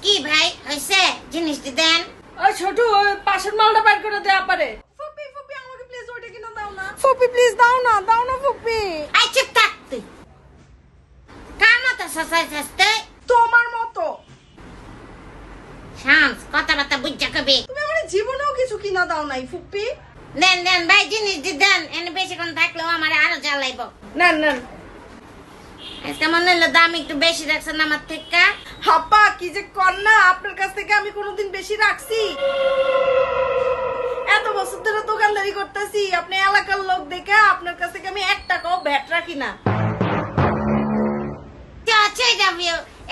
কি ভাই হইছে জিনিসটি দেন। ওই ছোট ওই পাশের মালটা বাইর করে দে আপারে। ফুপি ফুপি আমাকে প্লিজ ওইটা কিনে দাও না। ফুপি প্লিজ দাও না ফুপি। আই চুপ থাক তুই। কার মতো সসাইছাস্তে তোমার মতো। শামস কথাবার্তা বুঝা কবি। তুমি আমার জীবনেও কিছু কিনা দাও নাই ফুপি। দেন দেন ভাই জিনিসটি দেন, এনে বেশিক্ষণ থাকলেও আমার আরো জ্বালাইব। নেন নেন। আজকে মনে হলো দাম একটু বেশি রাখছেন আমার থেকে। হাপ্পা কি যে কর না, আপনার কাছ থেকে আমি কোনোদিন বেশি রাখছি? এত বছর ধরে দোকানদারি করতেছি, আপনি এলাকার লোক দেখে আপনার কাছ থেকে আমি 1 টাকাও ভ্যাট রাখি না।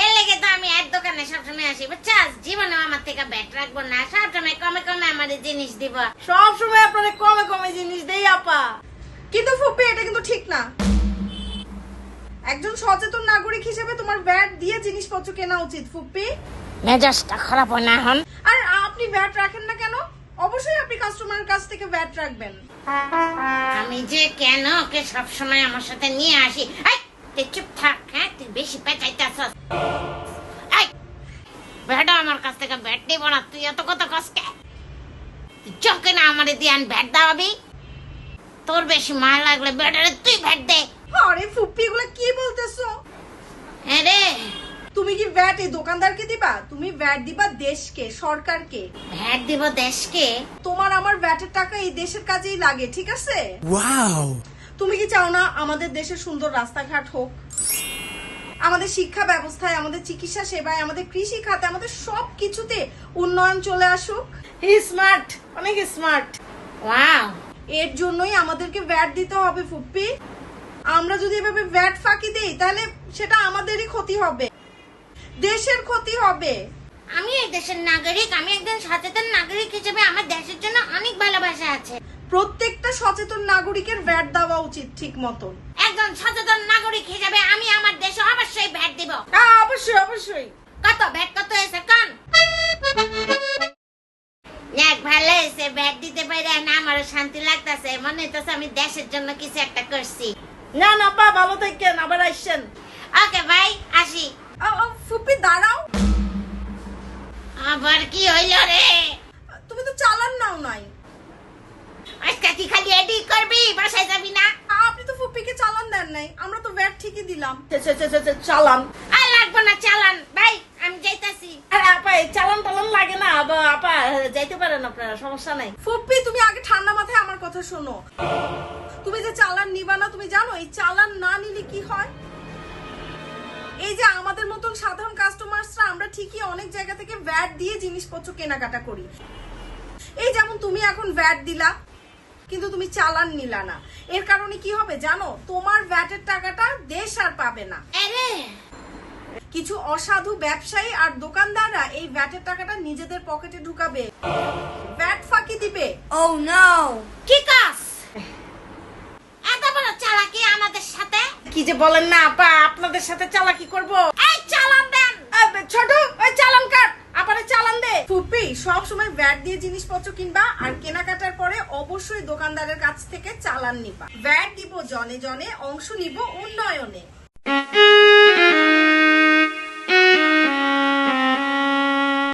এর লেগে তো আমি এক দোকানে সবসময় আসি বুঝছাস, জীবনে আমার থেকে ব্যাট রাখবো না, সবসময় কমে কমে আমার জিনিস দিব। সব সময় আপনারা কমে কমে জিনিস দেই আপা, কিন্তু ফুপি এটা কিন্তু ঠিক না। একজন সচেতন নাগরিক হিসেবে তোমার ভ্যাট দিয়ে জিনিসপত্র কেনা উচিত ফুপি। মেজাজটা খারাপ হয় না এখন। আর আপনি ভ্যাট রাখেন না কেন? অবশ্যই আপনি কাস্টমারের কাছ থেকে ভ্যাট রাখবেন। আমি যে কেন ওকে সবসময় আমার সাথে নিয়ে আসি। এই তুই চুপ থাক, হ্যাঁ তুই বেশি পেঁচাইতেছস। এই ব্যাটা আমার কাছ থেকে ব্যাট নিব না, তুই এত কথা কষ্ট তুই চোখে না আমারে দিয়ে আন ব্যাট দাওয়াবি। তোর বেশি মার লাগলে ব্যাটারে তুই ব্যাট দে। আরে ফুপি এগুলা কি বলতেছো? হ্যাঁ রে, তুমি কি ভ্যাট এই দোকানদারকে দিবা? তুমি ভ্যাট দিবা দেশকে, সরকারকে। ভ্যাট দিব দেশকে? তোমার আমার ভ্যাটের টাকা এই দেশের কাজেই লাগে, ঠিক আছে? ওয়াও। তুমি কি চাও না আমাদের দেশে সুন্দর রাস্তাঘাট হোক, আমাদের শিক্ষা ব্যবস্থায়, আমাদের চিকিৎসা সেবায়, আমাদের কৃষি খাতে, আমাদের সব কিছুতে উন্নয়ন চলে আসুক? স্মার্ট, অনেক স্মার্ট। ওয়াও, এর জন্যই আমাদেরকে ভ্যাট দিতে হবে ফুপ্পি। আমরা যদি এভাবে ভ্যাট ফাঁকি দেই তাহলে সেটা আমাদেরই ক্ষতি হবে, দেশের ক্ষতি হবে। আমি এই দেশের নাগরিক, আমি একজন সচেতন নাগরিক হিসেবে আমার দেশের জন্য অনেক ভালোবাসা আছে। প্রত্যেকটা সচেতন নাগরিকের ভ্যাট দেওয়া উচিত ঠিক মতন। একজন সচেতন নাগরিক হিসেবে আমি আমার দেশে অবশ্যই ভ্যাট দিব। অবশ্যই অবশ্যই। কত ভ্যাট কত হয়েছে কান? যাক ভালো হয়েছে, ভ্যাট দিতে পারে না আমারও শান্তি লাগতেছে, মনে হইতেছে আমি দেশের জন্য কিছু একটা করছি। না না বা ভালো থাকেন, আবার আসছেন। ওকে ভাই আসি। ফুপি দাঁড়াও, আবার কি হইল রে? তুমি তো চালান নাও নাই। আজকে কি খালি এডি করবি, বাসায় যাবি না? আপনি তো ফুপিকে চালান দেন নাই, আমরা তো ভ্যাট ঠিকই দিলাম। চালান আর লাগবো না চালান ভাই, আমি যাইতাছি। আরে আপা এই চালান টালান লাগে না, আপা যাইতে পারেন আপনারা, সমস্যা নাই। ফুপি তুমি আগে ঠান্ডা মাথায় আমার কথা শোনো। তুমি যে চালান নিবা না, তুমি জানো এই চালান না নিলে কি হয়? এই যে আমাদের মতন সাধারণ কাস্টমারসরা আমরা ঠিকই অনেক জায়গা থেকে ভ্যাট দিয়ে জিনিসপত্র কেনাকাটা করি। এই যেমন তুমি এখন ভ্যাট দিলা কিন্তু তুমি চালান নিলা না, এর কারণে কি হবে জানো? তোমার ভ্যাটের টাকাটা দেশ আর পাবে না। আরে কিছু অসাধু ব্যবসায়ী আর দোকানদাররা এই ভ্যাটের টাকাটা নিজেদের পকেটে ঢুকাবে, ভ্যাট ফাঁকি দিবে। Oh no. কি কাজ? এত বড় চালাকি আমাদের সাথে? কি যে বলেন না আপা, আপনাদের সাথে চালাকি করব? এই চালান দেন। ছোট ওই চালান কাট, আপারে চালান দে। ফুপি সব সময় ভ্যাট দিয়ে জিনিসপত্র কিনবা আর কেনাকাটার পরে অবশ্যই দোকানদারের কাছ থেকে চালান নিবা। ভ্যাট দিব জনে জনে, অংশ নিব উন্নয়নে।